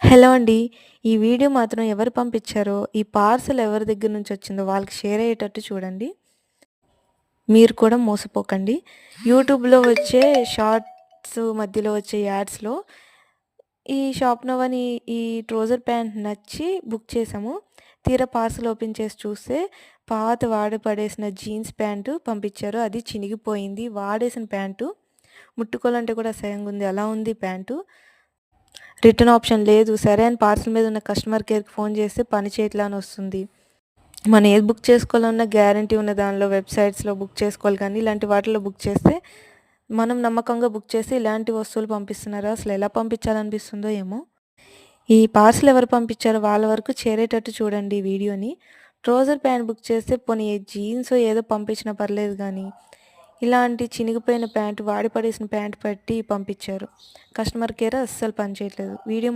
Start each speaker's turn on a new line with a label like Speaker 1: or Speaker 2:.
Speaker 1: Hello అండి. ఈ video మాత్రం ఎవరు పంపించారో, ఈ పార్సెల్ ఎవరి దగ్గర నుంచి వచ్చిందో వాళ్ళకి షేర్ అయ్యేటట్టు చూడండి. మీరు కూడా మోసపోకండి. యూట్యూబ్‌లో వచ్చే షార్ట్స్ మధ్యలో వచ్చే యాడ్స్‌లో ఈ షాప్ నవ్ అని ఈ ట్రౌజర్ ప్యాంట్ నచ్చి బుక్ చేసాము. తీరా పార్సెల్ ఓపెన్ చేసి చూస్తే పాత వాడి పడేసిన జీన్స్ ప్యాంటు పంపించారు. అది చినిగిపోయింది. వాడేసిన ప్యాంటు. ముట్టుకోవాలంటే కూడా అసహ్యంగా ఉంది. అలా ఉంది ప్యాంటు. రిటర్న్ ఆప్షన్ లేదు. సరే అని పార్సెల్ మీద ఉన్న కస్టమర్ కేర్‌కి ఫోన్ చేస్తే పని చేయట్లే అని వస్తుంది. మనం ఏది బుక్ చేసుకోవాలన్నా గ్యారంటీ ఉన్న దానిలో వెబ్‌సైట్స్‌లో బుక్ చేసుకోవాలి కానీ, ఇలాంటి వాటిలో బుక్ చేస్తే మనం నమ్మకంగా బుక్ చేసి ఇలాంటి వస్తువులు పంపిస్తున్నారు. అసలు ఎలా పంపించాలనిపిస్తుందో ఏమో! ఈ పార్సెల్ ఎవరు పంపించారో వాళ్ళ వరకు చేరేటట్టు చూడండి ఈ వీడియోని. ట్రౌజర్ ప్యాంట్ బుక్ చేస్తే పోనీ జీన్సో ఏదో పంపించినా పర్లేదు గానీ, ఇలాంటి చినిగిపోయిన ప్యాంట్, వాడి పడేసిన ప్యాంట్ పెట్టి పంపించారు. కస్టమర్ కేర్ అస్సలు పనిచేయట్లేదు. వీడియో